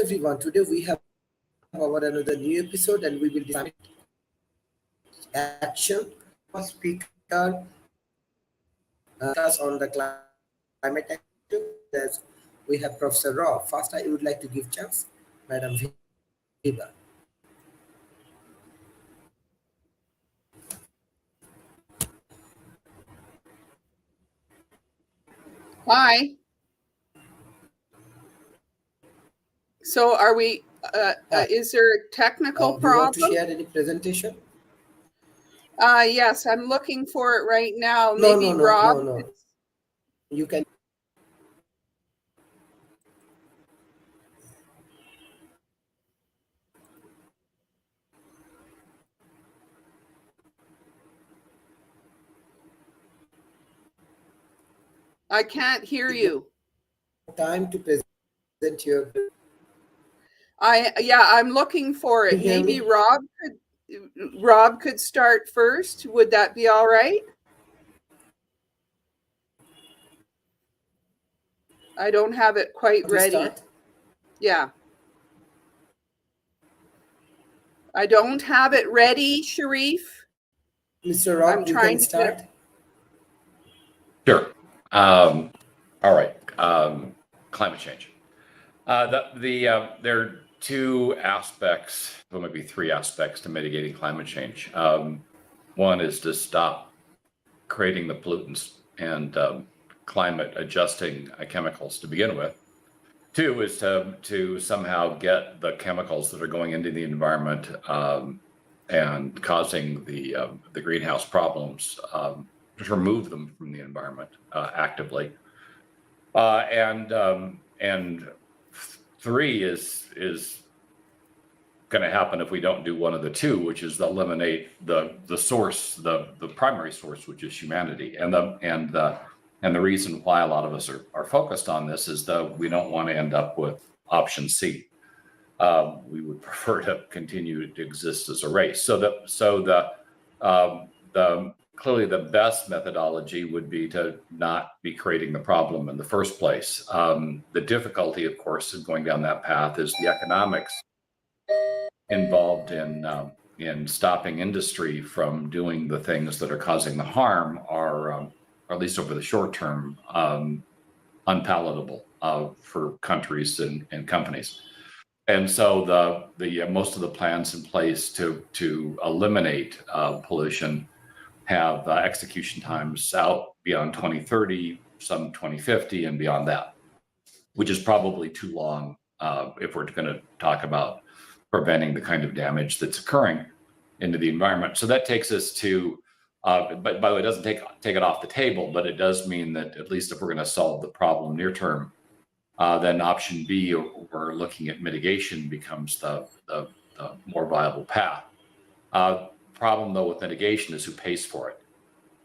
everyone. Today we have our another new episode, and we will define action. Our speaker us on the climate action. As we have Professor Raw. First, I would like to give chance, Madam Viva. Hi. So are we, is there a technical problem? Do you want to share any presentation? Yes, I'm looking for it right now. Maybe Rob. No. You can. I can't hear you. Time to present your. I'm looking for it. Maybe Rob could start first. Would that be all right? I don't have it quite ready. Start? Yeah. I don't have it ready, Sharif. Mr. Rob, you can start. Sure. All right. Climate change. There are two aspects, well, maybe three aspects to mitigating climate change. One is to stop creating the pollutants and climate adjusting chemicals to begin with. Two is to somehow get the chemicals that are going into the environment and causing the greenhouse problems, to remove them from the environment actively. And three is going to happen if we don't do one of the two, which is eliminate the source, the primary source, which is humanity. And the reason why a lot of us are focused on this is that we don't want to end up with option C. We would prefer to continue to exist as a race. Clearly the best methodology would be to not be creating the problem in the first place. The difficulty, of course, of going down that path is the economics involved in stopping industry from doing the things that are causing the harm are, at least over the short term, unpalatable for countries and companies. And so the most of the plans in place to eliminate pollution have execution times out beyond 2030, some 2050 and beyond that, which is probably too long if we're going to talk about preventing the kind of damage that's occurring into the environment. So that takes us to, but by the way, it doesn't take it off the table, but it does mean that at least if we're going to solve the problem near term, then option B, or looking at mitigation, becomes the more viable path. Problem though with mitigation is who pays for it.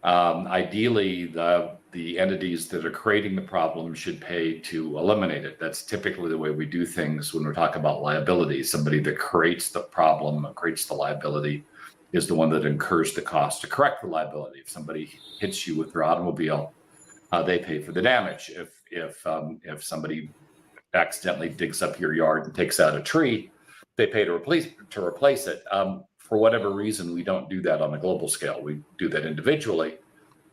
Ideally, the entities that are creating the problem should pay to eliminate it. That's typically the way we do things when we're talking about liability. Somebody that creates the problem, creates the liability, is the one that incurs the cost to correct the liability. If somebody hits you with their automobile, they pay for the damage. If somebody accidentally digs up your yard and takes out a tree, they pay to replace it. For whatever reason, we don't do that on a global scale. We do that individually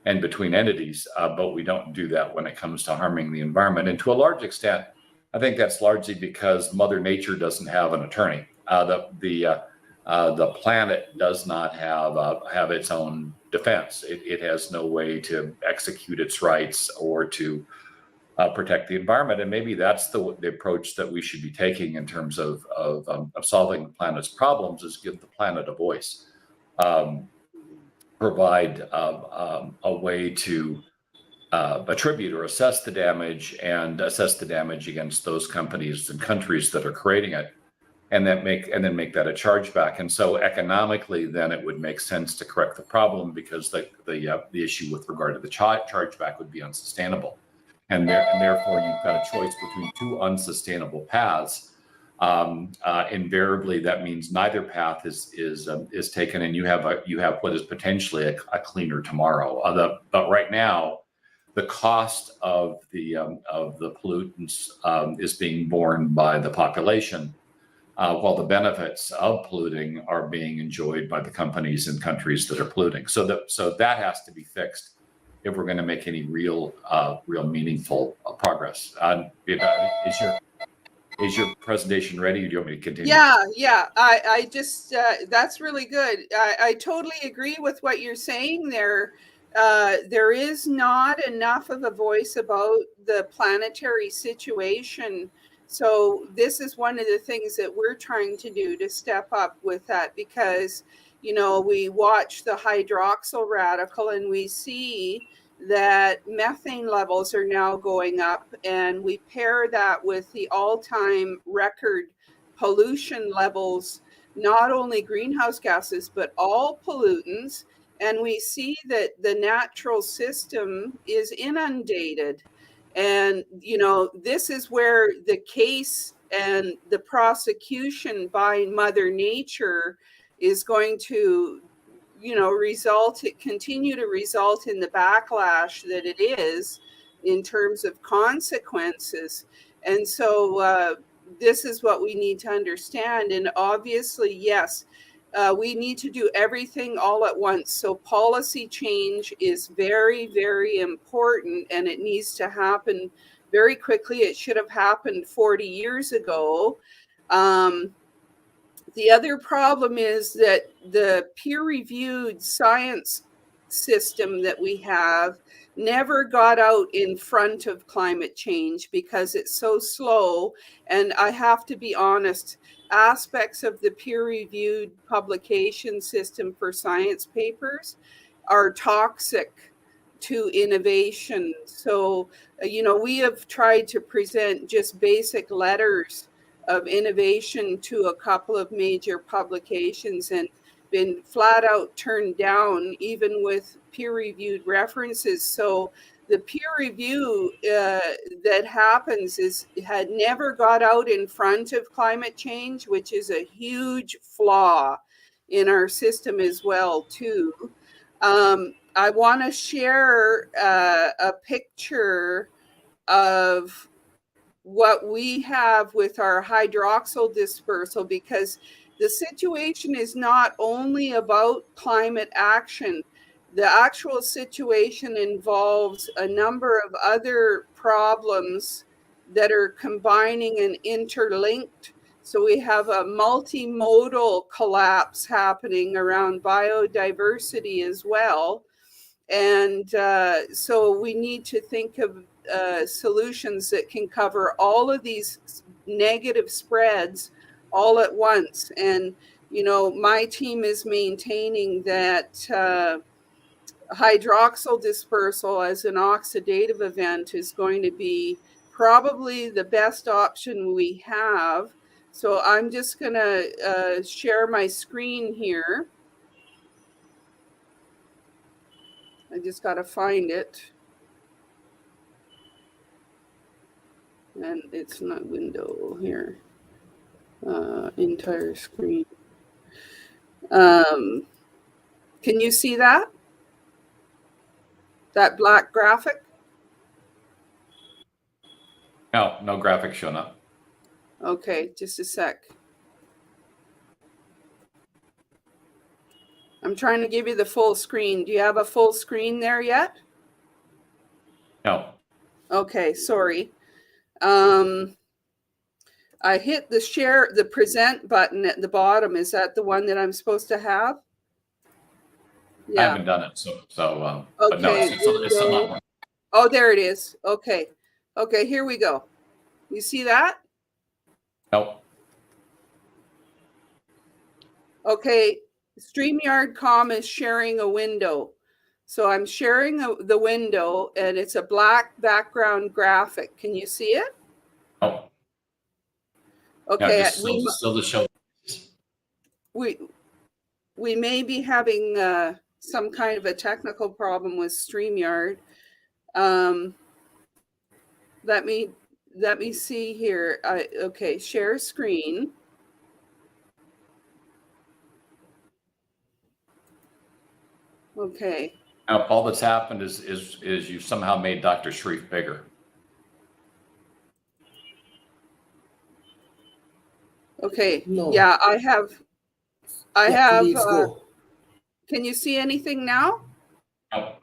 and between entities, but we don't do that when it comes to harming the environment. And to a large extent, I think that's largely because Mother Nature doesn't have an attorney. The planet does not have its own defense. It has no way to execute its rights or to protect the environment. And maybe that's the approach that we should be taking in terms of solving the planet's problems, is give the planet a voice, provide a way to attribute or assess the damage, and assess the damage against those companies and countries that are creating it, and then make that a chargeback. And so economically, then it would make sense to correct the problem, because the issue with regard to the chargeback would be unsustainable. And therefore, you've got a choice between two unsustainable paths. Invariably, that means neither path is taken, and you have what is potentially a cleaner tomorrow. But right now, the cost of the pollutants is being borne by the population, while the benefits of polluting are being enjoyed by the companies and countries that are polluting. So that has to be fixed if we're going to make any real meaningful progress. Is your presentation ready? Or do you want me to continue? Yeah. I just that's really good. I totally agree with what you're saying there. There is not enough of a voice about the planetary situation. So this is one of the things that we're trying to do to step up with that, because, you know, we watch the hydroxyl radical and we see that methane levels are now going up, and we pair that with the all-time record pollution levels, not only greenhouse gases, but all pollutants. And we see that the natural system is inundated. And, you know, this is where the case and the prosecution by Mother Nature is going to, you know, continue to result in the backlash that it is in terms of consequences. And so this is what we need to understand. And obviously, yes, we need to do everything all at once. So policy change is very, very important, and it needs to happen very quickly. It should have happened 40 years ago. The other problem is that the peer-reviewed science system that we have never got out in front of climate change because it's so slow. And I have to be honest, aspects of the peer-reviewed publication system for science papers are toxic to innovation. So, you know, we have tried to present just basic letters of innovation to a couple of major publications and been flat out turned down, even with peer-reviewed references. So the peer review that happens had never got out in front of climate change, which is a huge flaw in our system as well, too. I want to share a picture of what we have with our hydroxyl dispersal, because the situation is not only about climate action. The actual situation involves a number of other problems that are combining and interlinked. So we have a multimodal collapse happening around biodiversity as well. And so we need to think of solutions that can cover all of these negative spreads all at once. And, you know, my team is maintaining that hydroxyl dispersal as an oxidative event is going to be probably the best option we have. So I'm just going to share my screen here. I just got to find it. And it's not window here. Entire screen. Can you see that? That black graphic? No graphic showing up. Okay, just a sec. I'm trying to give you the full screen. Do you have a full screen there yet? No. Okay, sorry. I hit the present button at the bottom. Is that the one that I'm supposed to have? Yeah. I haven't done it, so okay. But no, it's still not working. Oh, there it is. Okay, here we go. You see that? Nope. Okay, StreamYard.com is sharing a window. So I'm sharing the window, and it's a black background graphic. Can you see it? Oh. Okay. Yeah, still just show. We may be having some kind of a technical problem with StreamYard. Let me see here. Okay, share screen. Okay. Now, all that's happened is you somehow made Dr. Sharif bigger. Okay. No. Yeah, I have, Please go. can you see anything now? Oh,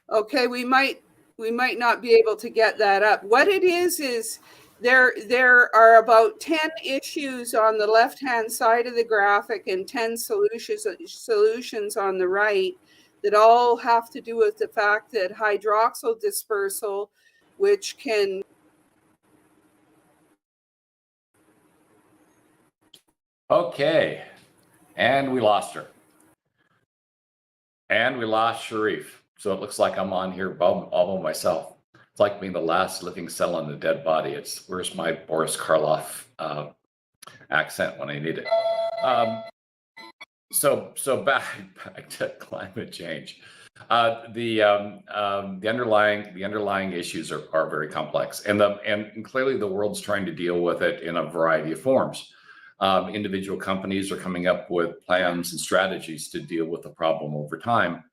Okay, we might not be able to get that up. What it is there are about 10 issues on the left-hand side of the graphic and 10 solutions on the right that all have to do with the fact that hydroxyl dispersal, which can okay, and we lost her. And we lost Sharif. So it looks like I'm on here all by myself. It's like being the last living cell in a dead body. It's where's my Boris Karloff accent when I need it. So back to climate change. The underlying issues are very complex, and clearly the world's trying to deal with it in a variety of forms. Individual companies are coming up with plans and strategies to deal with the problem over time.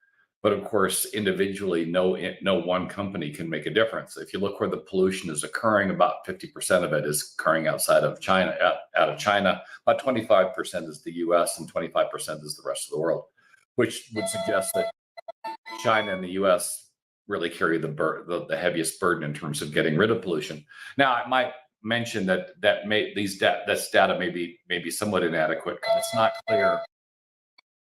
But of course, individually, no one company can make a difference. If you look where the pollution is occurring, about 50% of it is occurring outside of China, out of China. About 25% is the US and 25% is the rest of the world, which would suggest that China and the US really carry the heaviest burden in terms of getting rid of pollution. Now, I might mention that this data may be somewhat inadequate because it's not clear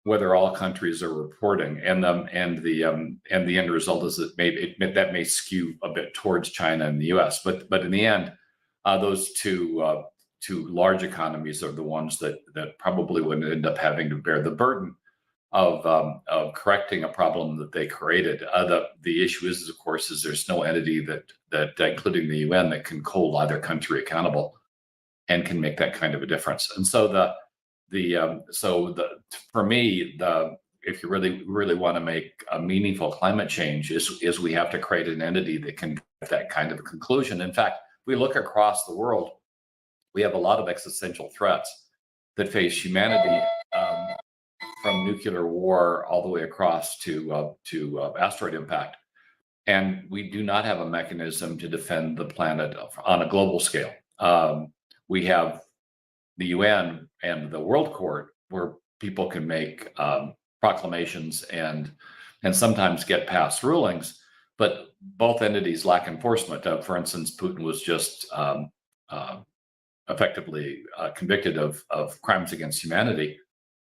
whether all countries are reporting, and the end result is that that may skew a bit towards China and the U.S. But in the end, those two large economies are the ones that probably would end up having to bear the burden of correcting a problem that they created. The issue is, of course, there's no entity that including the UN that can hold either country accountable and can make that kind of a difference. And so for me, if you really want to make a meaningful climate change, is we have to create an entity that can get that kind of a conclusion. In fact, if we look across the world, we have a lot of existential threats that face humanity, from nuclear war all the way across to asteroid impact. And we do not have a mechanism to defend the planet on a global scale. We have the UN and the World Court, where people can make proclamations and sometimes get past rulings, but both entities lack enforcement. For instance, Putin was just effectively convicted of crimes against humanity,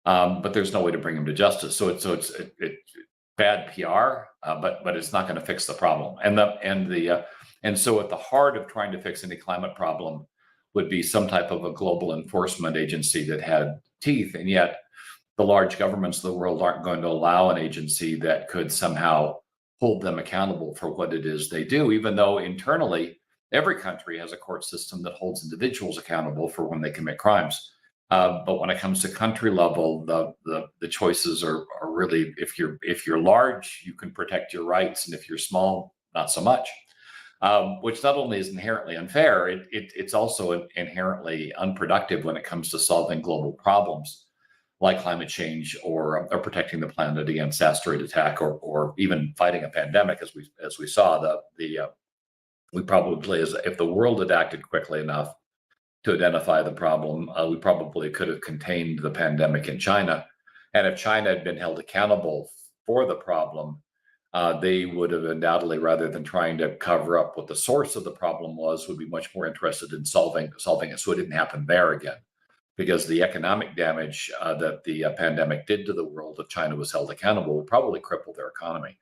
but there's no way to bring him to justice. So it's bad PR, but it's not going to fix the problem. And so at the heart of trying to fix any climate problem would be some type of a global enforcement agency that had teeth. And yet the large governments of the world aren't going to allow an agency that could somehow hold them accountable for what it is they do, even though internally every country has a court system that holds individuals accountable for when they commit crimes. But when it comes to country level, the choices are really, if you're large, you can protect your rights, and if you're small, not so much. Which not only is inherently unfair, it's also inherently unproductive when it comes to solving global problems like climate change or protecting the planet against asteroid attack or even fighting a pandemic, as we saw. We probably, if the world had acted quickly enough to identify the problem, we probably could have contained the pandemic in China. And if China had been held accountable for the problem, they would have undoubtedly, rather than trying to cover up what the source of the problem was, would be much more interested in solving it so it didn't happen there again. Because the economic damage that the pandemic did to the world, if China was held accountable, would probably cripple their economy.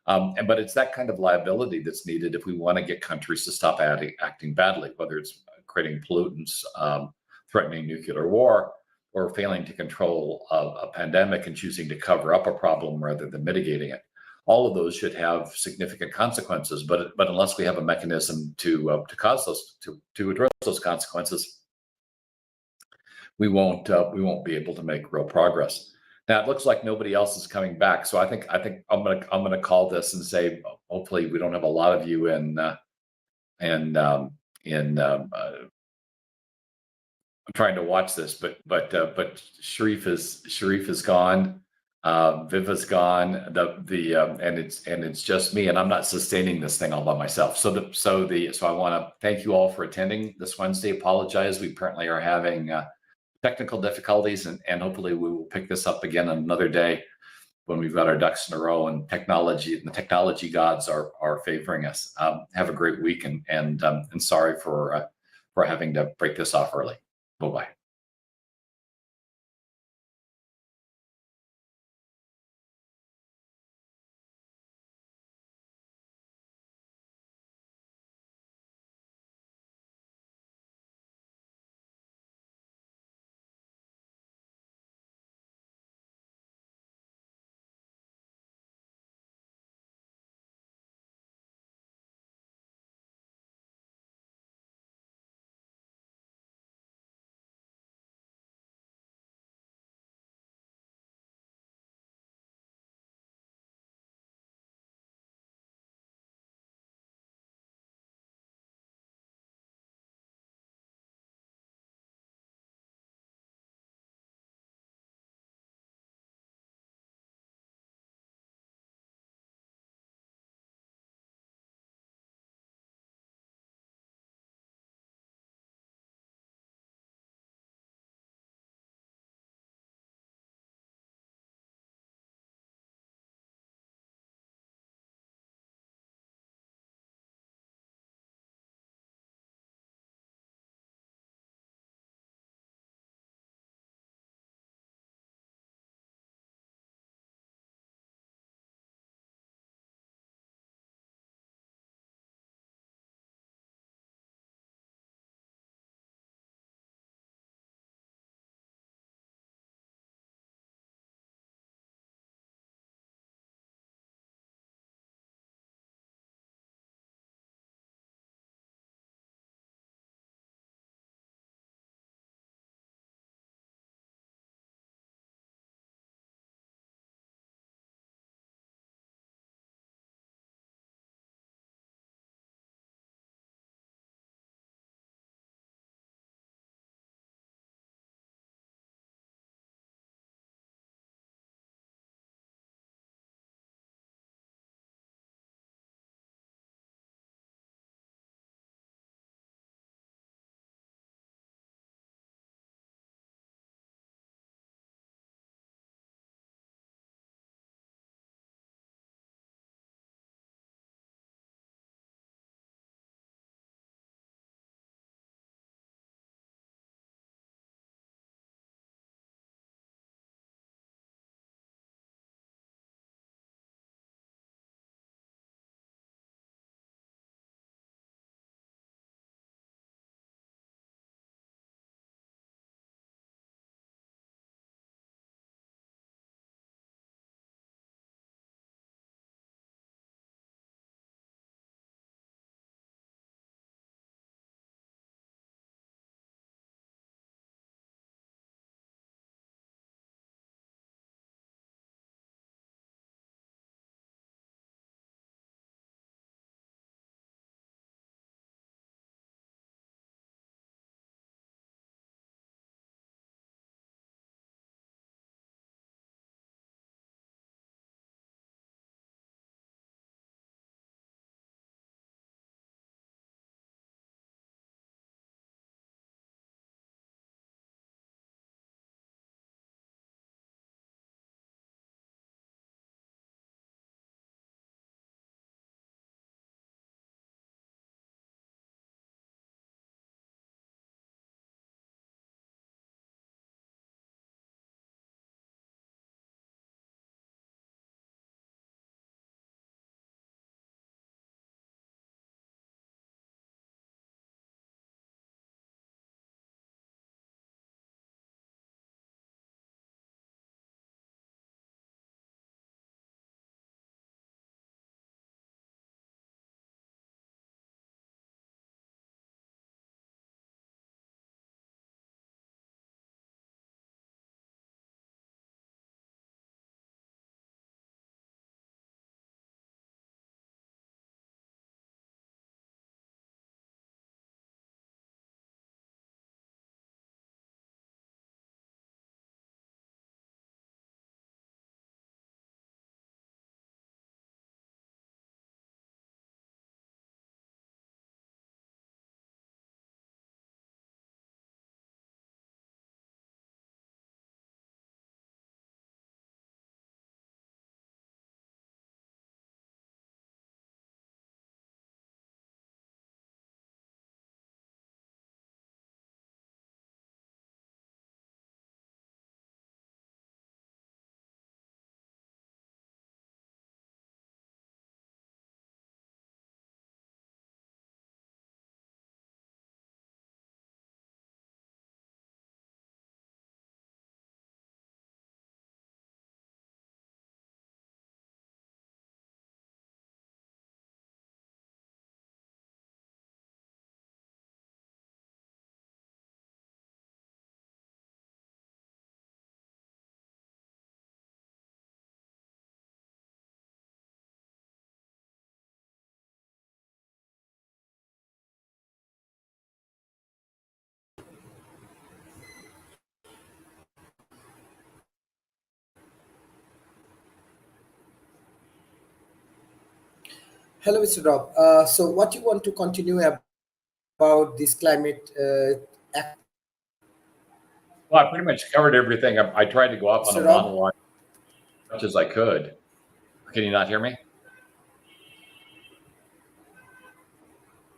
But it's that kind of liability that's needed if we want to get countries to stop acting badly, whether it's creating pollutants, threatening nuclear war, or failing to control a pandemic and choosing to cover up a problem rather than mitigating it. All of those should have significant consequences, but unless we have a mechanism to cause those to address those consequences, we won't be able to make real progress. Now it looks like nobody else is coming back, so I think I'm gonna call this and say hopefully we don't have a lot of you I'm trying to watch this, but Sharif is gone. Viva's gone. And it's just me, and I'm not sustaining this thing all by myself. So I want to thank you all for attending this Wednesday. Apologize. We apparently are having technical difficulties, and hopefully we will pick this up again on another day when we've got our ducks in a row and the technology gods are favoring us. Have a great week, and sorry for having to break this off early. Bye-bye. Hello, Mr. Rob. So, what you want to continue about this climate action, Well, I pretty much covered everything. I tried to go off on Mr. a Rob? monologue as much as I could. Can you not hear me?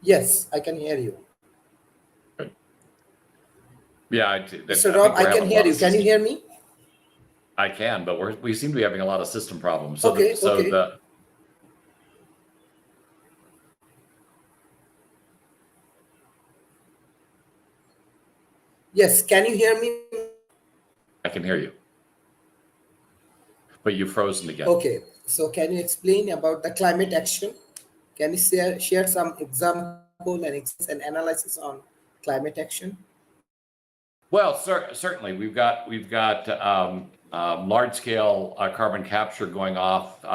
Yes, I can hear you. Yeah, Mr. I Rob, think I we're can having a hear lot you. of Can you system. hear me? I can, but we seem to be having a lot of system problems. Okay, okay. Yes, can you hear me? I can hear you, but you've frozen again. Okay, so can you explain about the climate action? Can you share some example and experience and analysis on climate action? Well, certainly we've got large scale carbon capture going off,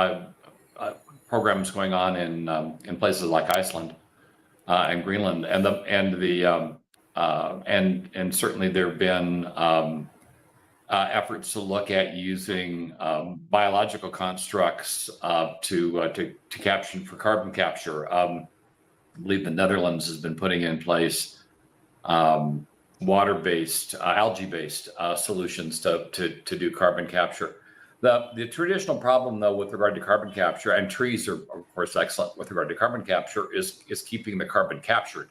programs going on in places like Iceland and Greenland, and certainly there have been efforts to look at using biological constructs to capture for carbon capture. I believe the Netherlands has been putting in place water-based, algae-based solutions to do carbon capture. The traditional problem, though, with regard to carbon capture, and trees are, of course, excellent with regard to carbon capture, is keeping the carbon captured.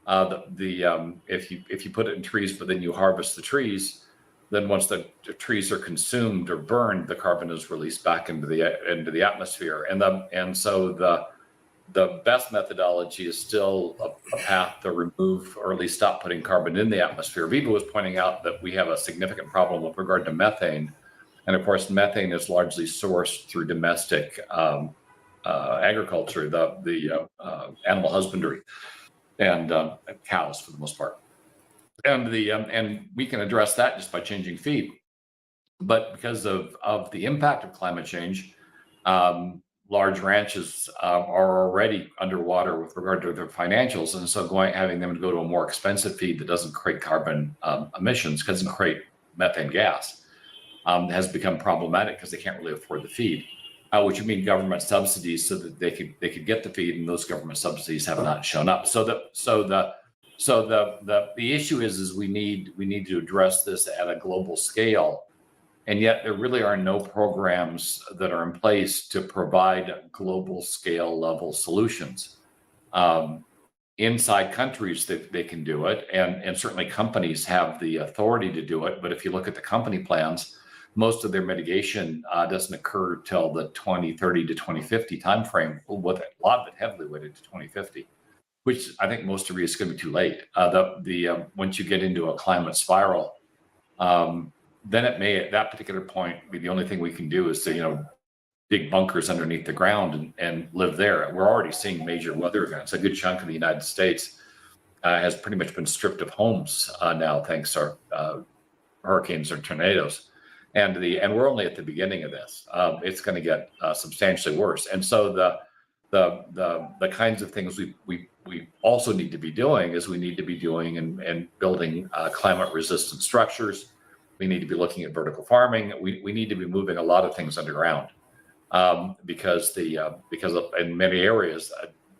If you put it in trees, but then you harvest the trees, then once the trees are consumed or burned, the carbon is released back into the atmosphere, and so the best methodology is still a path to remove or at least stop putting carbon in the atmosphere. Viva was pointing out that we have a significant problem with regard to methane. And of course, methane is largely sourced through domestic agriculture, the animal husbandry, and cows for the most part. And we can address that just by changing feed. But because of the impact of climate change, large ranches are already underwater with regard to their financials, and so having them go to a more expensive feed that doesn't create carbon emissions, doesn't create methane gas, has become problematic because they can't really afford the feed, which would mean government subsidies so that they could get the feed, and those government subsidies have not shown up. So the issue is we need to address this at a global scale. And yet there really are no programs that are in place to provide global scale level solutions. Inside countries, they can do it, and certainly companies have the authority to do it. But if you look at the company plans, most of their mitigation doesn't occur till the 2030 to 2050 timeframe, with a lot of it heavily weighted to 2050, which I think most of you is going to be too late. Once you get into a climate spiral, then it may, at that particular point, be the only thing we can do is to, dig bunkers underneath the ground and live there. We're already seeing major weather events. A good chunk of the United States has pretty much been stripped of homes now, thanks to hurricanes or tornadoes. And we're only at the beginning of this. It's going to get substantially worse. And so the kinds of things we also need to be doing is we need to be doing and building climate resistant structures. We need to be looking at vertical farming. We need to be moving a lot of things underground because in many areas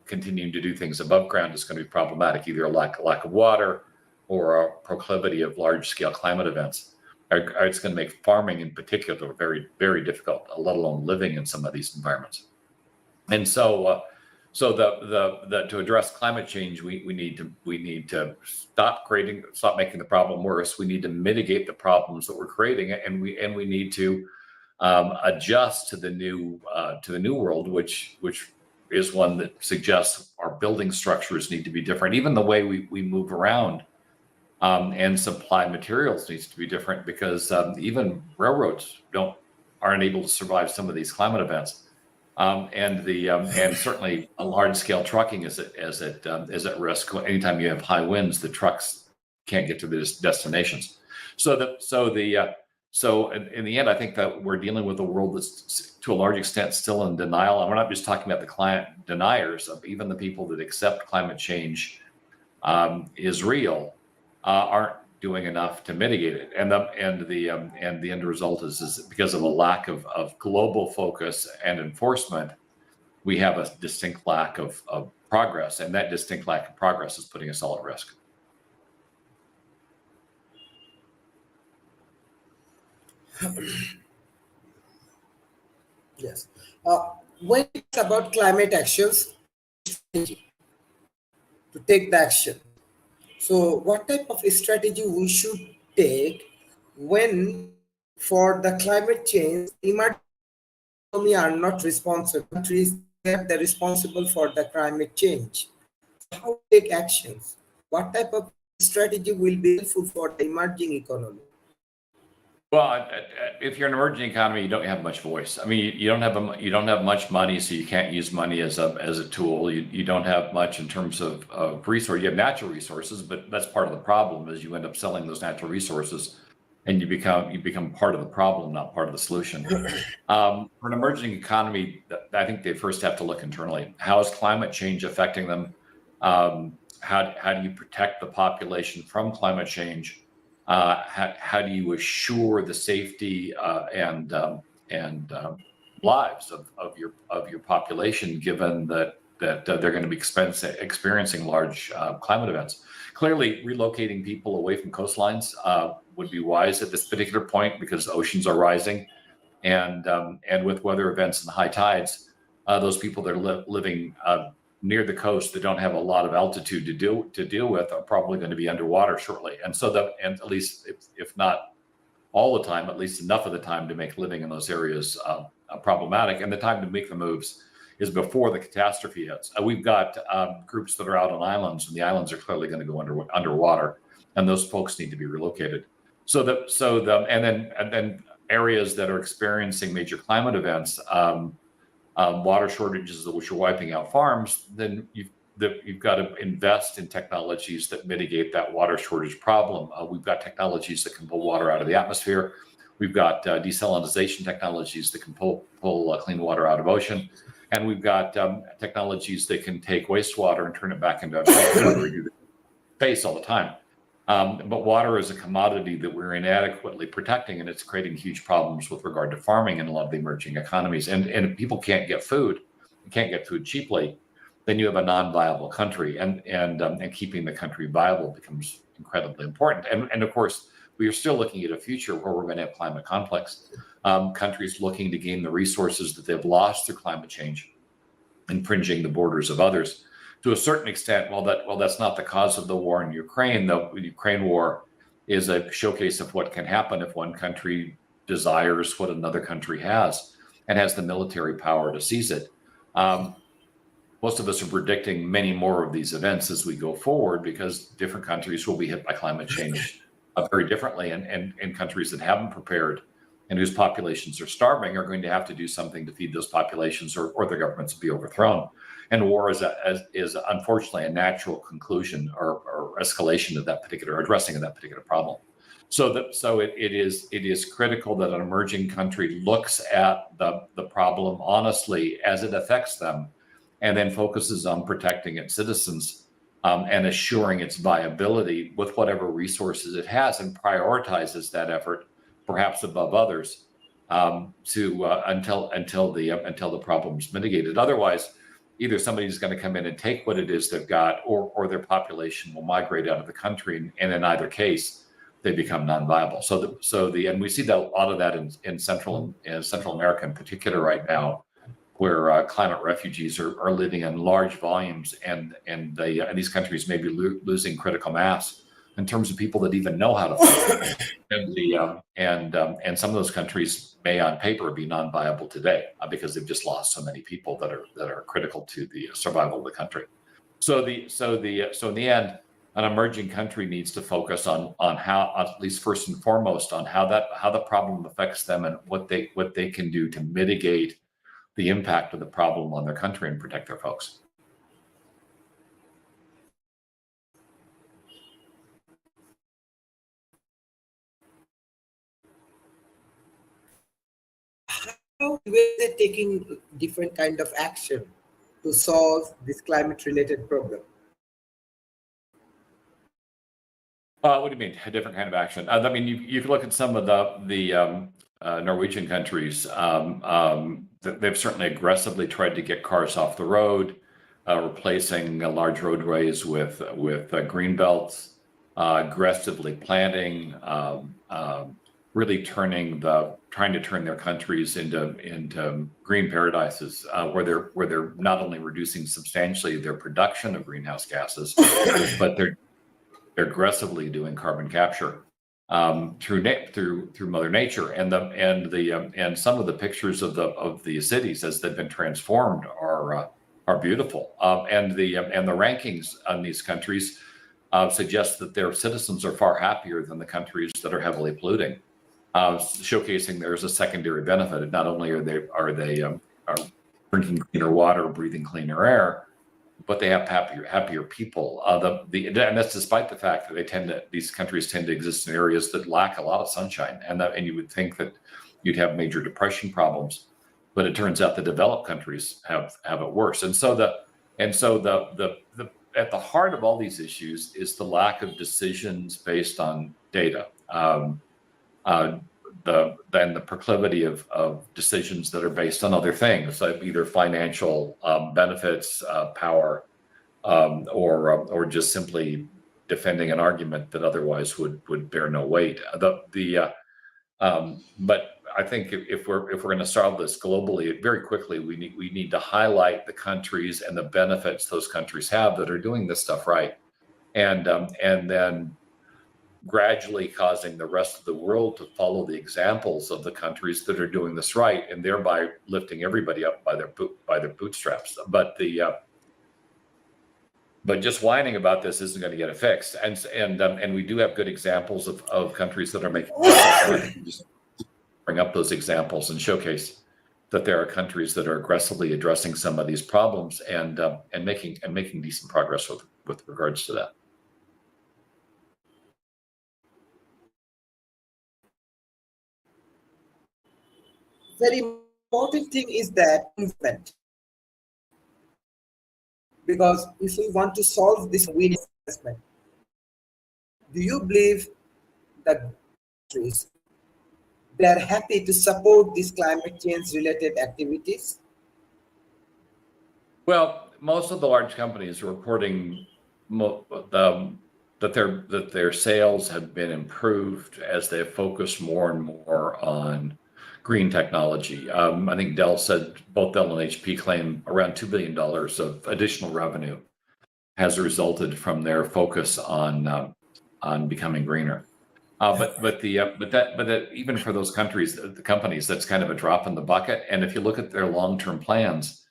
continuing to do things above ground is going to be problematic. Either a lack of water or a proclivity of large scale climate events. It's going to make farming in particular very, very difficult, let alone living in some of these environments. And so to address climate change, we need to stop making the problem worse. We need to mitigate the problems that we're creating, and we need to adjust to the new world, which is one that suggests our building structures need to be different. Even the way we move around and supply materials needs to be different, because even railroads aren't able to survive some of these climate events. And certainly a large scale trucking is at risk. Anytime you have high winds, the trucks can't get to their destinations. So in the end, I think that we're dealing with a world that's to a large extent still in denial. And we're not just talking about the climate deniers, of even the people that accept climate change is real, aren't doing enough to mitigate it. And the end result is because of a lack of global focus and enforcement, we have a distinct lack of progress, and that distinct lack of progress is putting us all at risk. Yes. When it's about climate actions, strategy to take the action. So, what type of strategy we should take when, for the climate change, emerging economy are not responsible? Countries, they are the responsible for the climate change. So how to take actions? What type of strategy will be helpful for the emerging economy? Well, if you're an emerging economy, you don't have much voice. I mean, you don't have much money, so you can't use money as a tool. You don't have much in terms of resource. You have natural resources, but that's part of the problem. Is you end up selling those natural resources, and you become part of the problem, not part of the solution. For an emerging economy, I think they first have to look internally. How is climate change affecting them? How do you protect the population from climate change? How do you assure the safety and lives of your population, given that they're going to be experiencing large climate events? Clearly, relocating people away from coastlines would be wise at this particular point, because oceans are rising, and with weather events and high tides, those people that are living near the coast that don't have a lot of altitude to deal with are probably going to be underwater shortly. And so and at least if not all the time, at least enough of the time to make living in those areas problematic. And the time to make the moves is before the catastrophe hits. We've got groups that are out on islands, and the islands are clearly going to go underwater, and those folks need to be relocated. And then areas that are experiencing major climate events, water shortages which are wiping out farms, then you've got to invest in technologies that mitigate that water shortage problem. We've got technologies that can pull water out of the atmosphere. We've got desalination technologies that can pull clean water out of ocean. And we've got technologies that can take wastewater and turn it back into space all the time. But water is a commodity that we're inadequately protecting, and it's creating huge problems with regard to farming in a lot of the emerging economies. And if people can't get food cheaply, then you have a non-viable country, and keeping the country viable becomes incredibly important. And of course, we are still looking at a future where we're going to have climate conflicts. Countries looking to gain the resources that they've lost through climate change, infringing the borders of others. To a certain extent, while that's not the cause of the war in Ukraine, the Ukraine war is a showcase of what can happen if one country desires what another country has and has the military power to seize it. Most of us are predicting many more of these events as we go forward, because different countries will be hit by climate change very differently, and countries that haven't prepared and whose populations are starving are going to have to do something to feed those populations, or their governments will be overthrown. And war is unfortunately a natural conclusion or escalation of that particular, addressing of that particular problem. So it is critical that an emerging country looks at the problem honestly as it affects them, and then focuses on protecting its citizens and assuring its viability with whatever resources it has, and prioritizes that effort perhaps above others until the problem's mitigated. Otherwise, either somebody's going to come in and take what it is they've got, or their population will migrate out of the country, and in either case, they become non-viable. And we see that a lot of that in Central America in particular right now, where climate refugees are living in large volumes, and these countries may be losing critical mass in terms of people that even know how to fight. And some of those countries may, on paper, be non-viable today because they've just lost so many people that are critical to the survival of the country. So in the end, an emerging country needs to focus on how, at least first and foremost, on how the problem affects them, and what they can do to mitigate the impact of the problem on their country and protect their folks. How they taking different kind of action to solve this climate-related problem? What do you mean, a different kind of action? I mean, you can look at some of the Norwegian countries, they've certainly aggressively tried to get cars off the road, replacing large roadways with green belts, aggressively planting, really trying to turn their countries into green paradises, where they're not only reducing substantially their production of greenhouse gases, but they're aggressively doing carbon capture through Mother Nature, and some of the pictures of the cities as they've been transformed are beautiful, and the rankings on these countries suggest that their citizens are far happier than the countries that are heavily polluting, showcasing there's a secondary benefit. Not only are they drinking cleaner water, breathing cleaner air, but they have happier people. And that's despite the fact that these countries tend to exist in areas that lack a lot of sunshine, and you would think that you'd have major depression problems, but it turns out the developed countries have it worse. And so at the heart of all these issues is the lack of decisions based on data, then the proclivity of decisions that are based on other things, like either financial benefits, power, or just simply defending an argument that otherwise would bear no weight. But I think if we're going to solve this globally, very quickly, we need to highlight the countries and the benefits those countries have that are doing this stuff right, and then gradually causing the rest of the world to follow the examples of the countries that are doing this right, and thereby lifting everybody up by their bootstraps. But just whining about this isn't going to get it fixed. And we do have good examples of countries that are making progress. And I think we just bring up those examples and showcase that there are countries that are aggressively addressing some of these problems and making decent progress with regards to that. Very important thing is that investment, because if we want to solve this, we need investment. Do you believe that countries, they are happy to support these climate change related activities? Well, most of the large companies are reporting that their sales have been improved as they have focused more and more on green technology. I think both Dell and HP claim around $2 billion of additional revenue has resulted from their focus on becoming greener. But even for those the companies, that's kind of a drop in the bucket. And if you look at their long-term plans,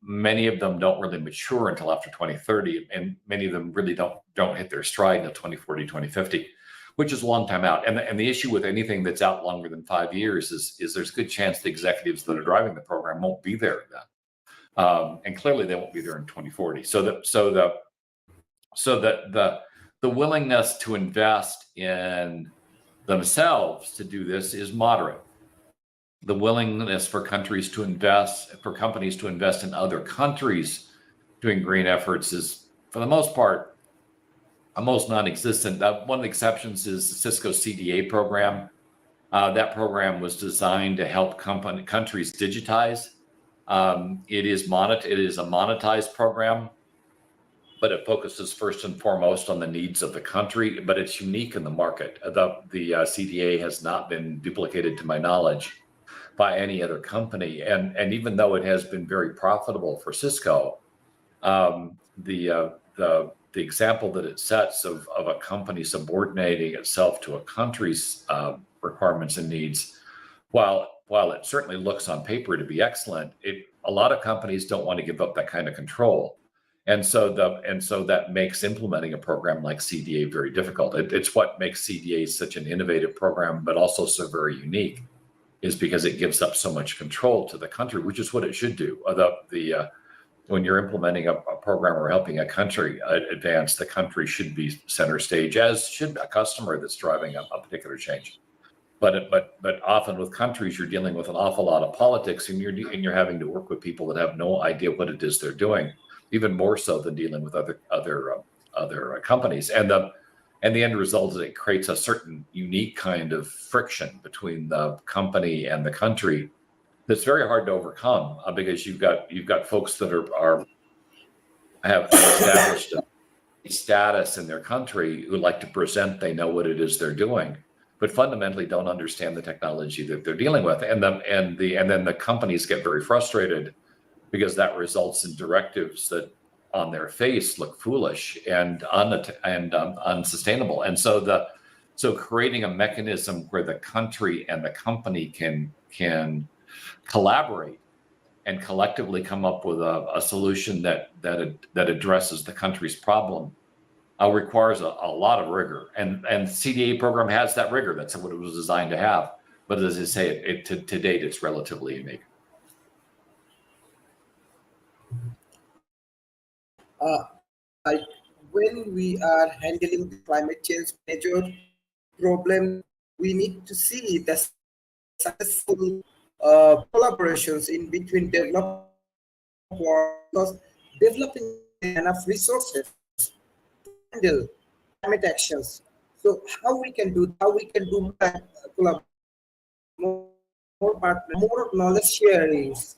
many of them don't really mature until after 2030, and many of them really don't hit their stride until 2040, 2050. Which is a long time out. And the issue with anything that's out longer than 5 years is there's a good chance the executives that are driving the program won't be there then. And clearly they won't be there in 2040. So the willingness to invest in themselves to do this is moderate. The willingness for companies to invest in other countries doing green efforts is, for the most part, almost non-existent. One of the exceptions is the Cisco CDA program. That program was designed to help countries digitize. It is a monetized program, but it focuses first and foremost on the needs of the country, but it's unique in the market. The CDA has not been duplicated, to my knowledge, by any other company. And even though it has been very profitable for Cisco, the example that it sets of a company subordinating itself to a country's requirements and needs, while it certainly looks on paper to be excellent, a lot of companies don't want to give up that kind of control, and so that makes implementing a program like CDA very difficult. It's what makes CDA such an innovative program, but also so very unique, is because it gives up so much control to the country, which is what it should do. When you're implementing a program or helping a country advance, the country should be center stage, as should a customer that's driving a particular change. But often with countries, you're dealing with an awful lot of politics, and you're having to work with people that have no idea what it is they're doing, even more so than dealing with other companies. And And the end result is it creates a certain unique kind of friction between the company and the country that's very hard to overcome, because you've got folks that have established a status in their country who like to present they know what it is they're doing, but fundamentally don't understand the technology that they're dealing with, and then the companies get very frustrated because that results in directives that on their face look foolish and unsustainable. And so creating a mechanism where the country and the company can collaborate and collectively come up with a solution that addresses the country's problem requires a lot of rigor. And CDA program has that rigor. That's what it was designed to have. But as I say, to date, it's relatively unique. Like when we are handling the climate change major problem, we need to see the successful collaborations in between developed world, because developing enough resources to handle climate actions. So how we can do more more knowledge sharings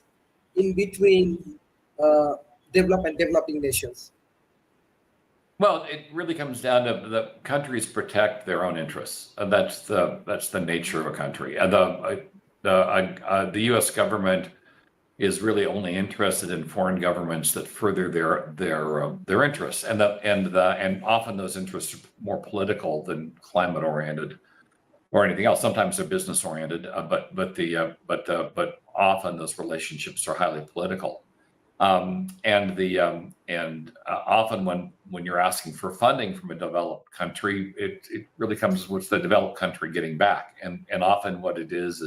in between developed and developing nations. Well, it really comes down to the countries protect their own interests. And that's the nature of a country. And the U.S. government is really only interested in foreign governments that further their interests, and often those interests are more political than climate oriented or anything else. Sometimes they're business oriented, but often those relationships are highly political. Often when you're asking for funding from a developed country, it really comes with the developed country getting back, and often what it is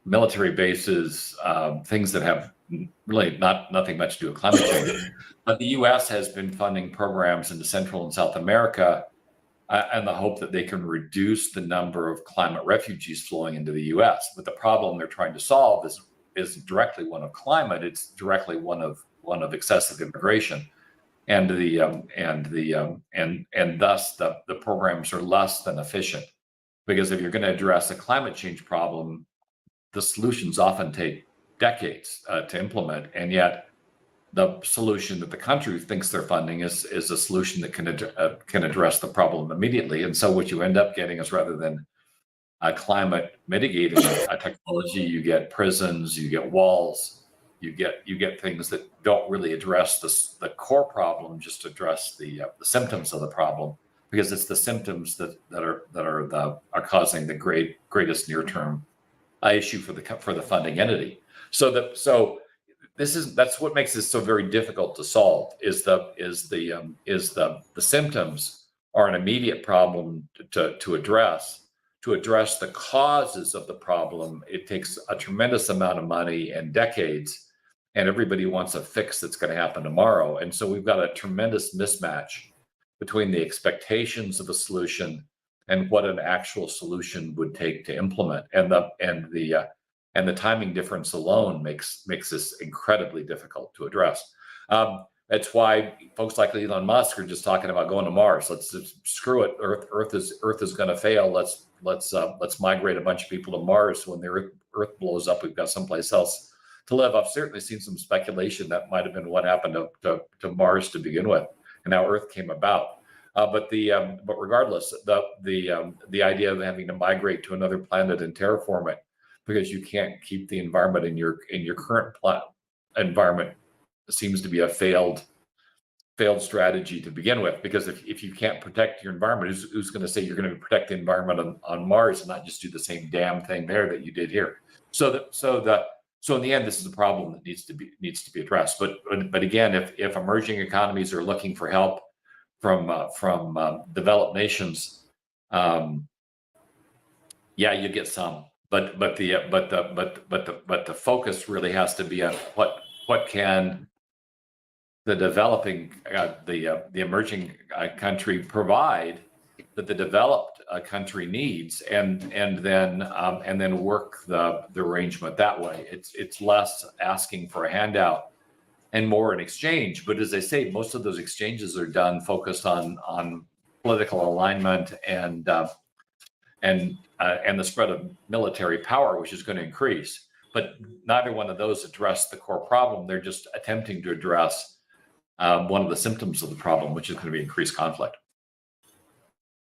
military bases, things that have really nothing much to do with climate change. But the U.S. has been funding programs into Central and South America, and the hope that they can reduce the number of climate refugees flowing into the U.S. But the problem they're trying to solve is directly one of climate. It's directly one of excessive immigration, and thus the programs are less than efficient, because if you're going to address a climate change problem, the solutions often take decades to implement, and yet the solution that the country thinks they're funding is a solution that can address the problem immediately. And so what you end up getting is, rather than a climate mitigating technology, you get prisons, you get walls, you get things that don't really address the core problem, just address the symptoms of the problem, because it's the symptoms that are causing the greatest near-term issue for the funding entity. So that's what makes this so very difficult to solve. Is the symptoms are an immediate problem to address. To address the causes of the problem, it takes a tremendous amount of money and decades, and everybody wants a fix that's going to happen tomorrow. And so we've got a tremendous mismatch between the expectations of a solution and what an actual solution would take to implement. And the timing difference alone makes this incredibly difficult to address. That's why folks like Elon Musk are just talking about going to Mars. Let's just screw it. Earth is going to fail. Let's migrate a bunch of people to Mars. When the Earth blows up, we've got someplace else to live. I've certainly seen some speculation that might have been what happened to Mars to begin with, and how Earth came about. But regardless, the idea of having to migrate to another planet and terraform it, because you can't keep the environment in your current environment, seems to be a failed strategy to begin with. Because if you can't protect your environment, who's going to say you're going to protect the environment on Mars and not just do the same damn thing there that you did here? So in the end, this is a problem that needs to be addressed. But again, if emerging economies are looking for help from developed nations, yeah, you get some, but the focus really has to be on what can the developing the emerging country provide that the developed country needs, and then work the arrangement that way. It's less asking for a handout and more in exchange. But as I say, most of those exchanges are done focused on political alignment and the spread of military power, which is going to increase. But neither one of those address the core problem. They're just attempting to address one of the symptoms of the problem, which is going to be increased conflict,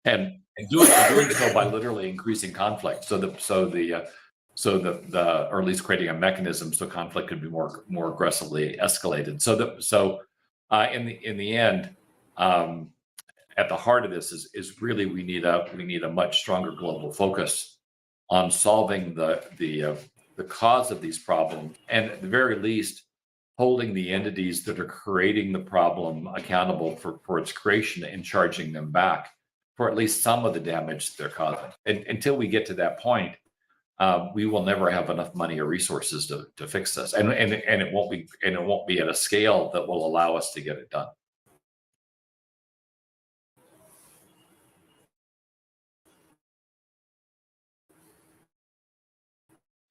and doing so by literally increasing conflict. Or at least creating a mechanism so conflict could be more aggressively escalated. In the end, at the heart of this is really we need a much stronger global focus on solving the cause of these problems, and at the very least holding the entities that are creating the problem accountable for its creation and charging them back for at least some of the damage they're causing. And until we get to that point, we will never have enough money or resources to fix this, and it won't be at a scale that will allow us to get it done.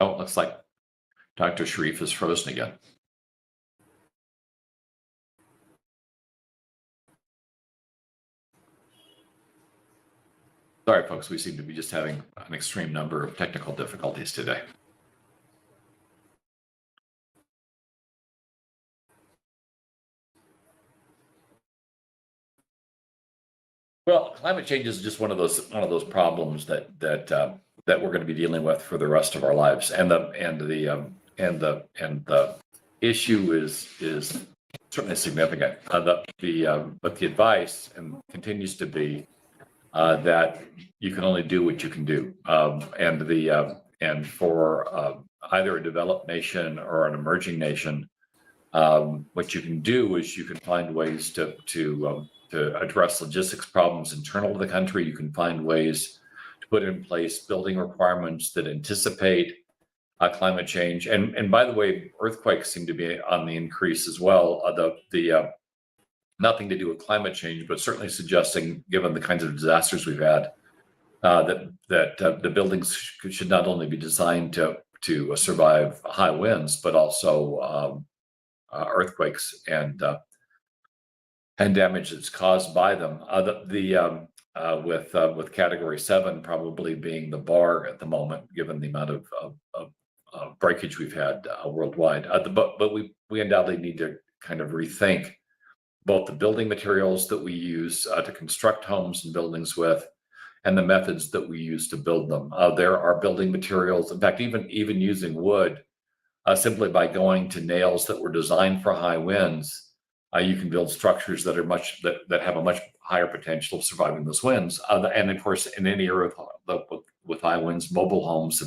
Oh, it looks like Dr. Sharif is frozen again. Sorry, folks, we seem to be just having an extreme number of technical difficulties today. Well, climate change is just one of those problems that we're going to be dealing with for the rest of our lives, and the issue is certainly significant. But the advice continues to be that you can only do what you can do, and for either a developed nation or an emerging nation, what you can do is you can find ways to address logistics problems internal to the country. You can find ways to put in place building requirements that anticipate climate change. And by the way, earthquakes seem to be on the increase as well. Nothing to do with climate change, but certainly suggesting, given the kinds of disasters we've had, that the buildings should not only be designed to survive high winds, but also earthquakes and damage that's caused by them. With Category 7 probably being the bar at the moment, given the amount of breakage we've had worldwide. But we undoubtedly need to kind of rethink both the building materials that we use to construct homes and buildings with, and the methods that we use to build them. There are building materials, in fact, even using wood, simply by going to nails that were designed for high winds, you can build structures that have a much higher potential of surviving those winds. And of course, in any area with high winds, mobile homes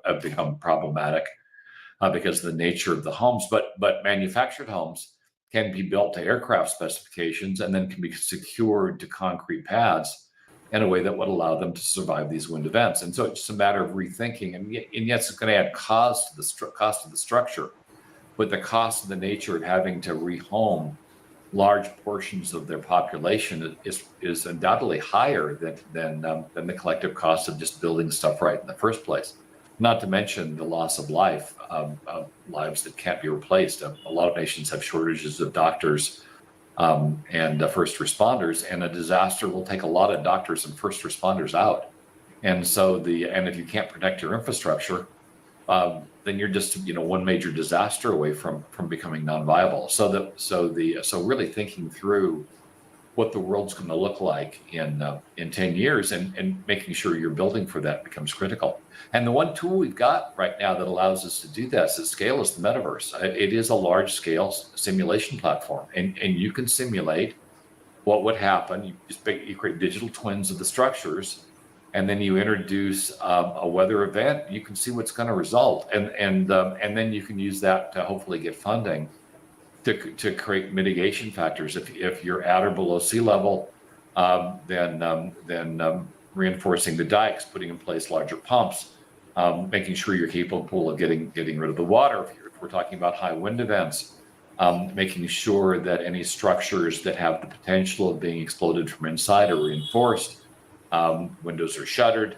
have become problematic because of the nature of the homes. But manufactured homes can be built to aircraft specifications and then can be secured to concrete pads in a way that would allow them to survive these wind events. And so it's just a matter of rethinking. And yes, it's going to add cost to the structure, but the cost of the nature of having to rehome large portions of their population is undoubtedly higher than the collective cost of just building stuff right in the first place. Not to mention the loss of lives that can't be replaced. A lot of nations have shortages of doctors and first responders, and a disaster will take a lot of doctors and first responders out. And so if you can't protect your infrastructure, then you're just one major disaster away from becoming non-viable. So really thinking through what the world's going to look like in 10 years and making sure you're building for that becomes critical. And the one tool we've got right now that allows us to do this at scale is the metaverse. It is a large scale simulation platform, and you can simulate what would happen. You create digital twins of the structures, and then you introduce a weather event. You can see what's going to result, and then you can use that to hopefully get funding to create mitigation factors. If you're at or below sea level, then reinforcing the dikes, putting in place larger pumps, making sure you're capable of getting rid of the water. If we're talking about high wind events, making sure that any structures that have the potential of being exploded from inside are reinforced, windows are shuttered,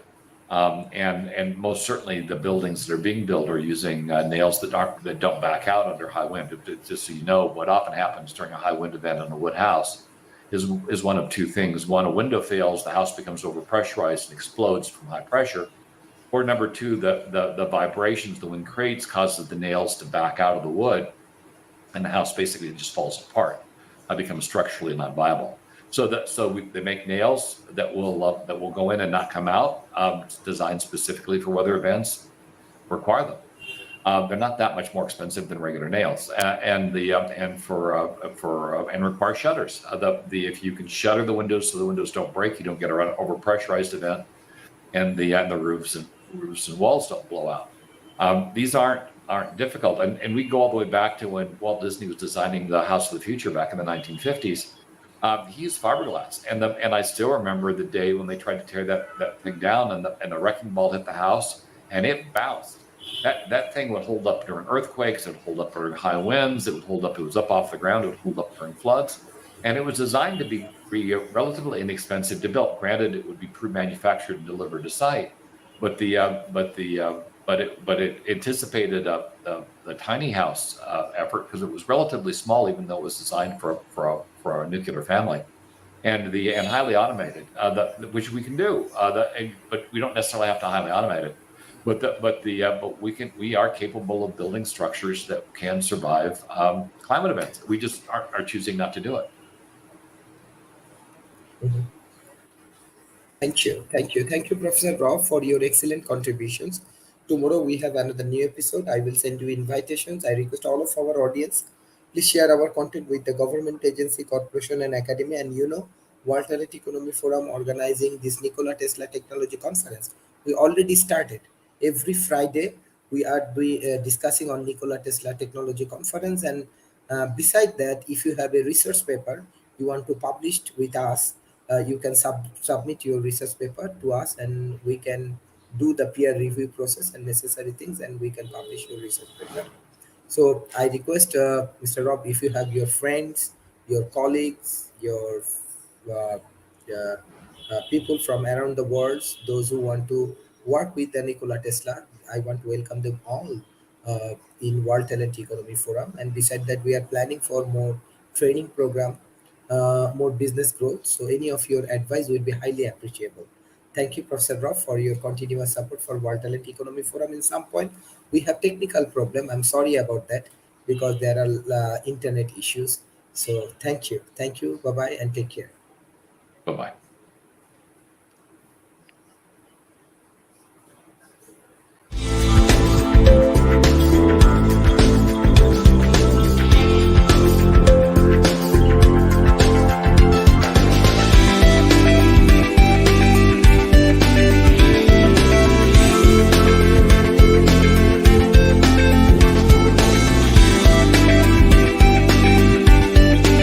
And most certainly the buildings that are being built are using nails that don't back out under high wind. Just so you know, what often happens during a high wind event in a wood house is one of two things. One, a window fails, the house becomes overpressurized and explodes from high pressure. Or number two, the vibrations the wind creates causes the nails to back out of the wood, and the house basically just falls apart. It becomes structurally not viable. So they make nails that will go in and not come out, designed specifically for weather events. Require them. They're not that much more expensive than regular nails, and require shutters. If you can shutter the windows so the windows don't break, you don't get an overpressurized event, and the roofs and walls don't blow out. These aren't difficult, and we go all the way back to when Walt Disney was designing the House of the Future back in the 1950s. He used fiberglass, and I still remember the day when they tried to tear that thing down, and the wrecking ball hit the house, and it bounced. That thing would hold up during earthquakes. It would hold up during high winds. It would hold up. It was up off the ground. It would hold up during floods, and it was designed to be relatively inexpensive to build. Granted, it would be pre-manufactured and delivered to site, but it anticipated the tiny house effort because it was relatively small, even though it was designed for a nuclear family, and highly automated, which we can do. But we don't necessarily have to highly automate it. But we are capable of building structures that can survive climate events. We just are choosing not to do it. Mhm. Thank you, Professor Rob, for your excellent contributions. Tomorrow we have another new episode. I will send you invitations. I request all of our audience, please share our content with the government agency, corporation, and academia. And World Health Economy Forum organizing this Nikola Tesla Technology Conference. We already started. Every Friday we are discussing on Nikola Tesla Technology Conference. And beside that, if you have a research paper you want to publish with us, you can submit your research paper to us, and we can do the peer review process and necessary things, and we can publish your research paper. So I request Mr. Rob, if you have your friends, your colleagues, your uh, uh, people from around the world, those who want to work with the Nikola Tesla, I want to welcome them all in World Talent Economy Forum. And beside that, we are planning for more training program, more business growth. So any of your advice will be highly appreciable. Thank you, Professor Rob, for your continuous support for World Talent Economy Forum. In some point, we have technical problem. I'm sorry about that because there are internet issues. So thank you. Bye bye and take care. Bye bye.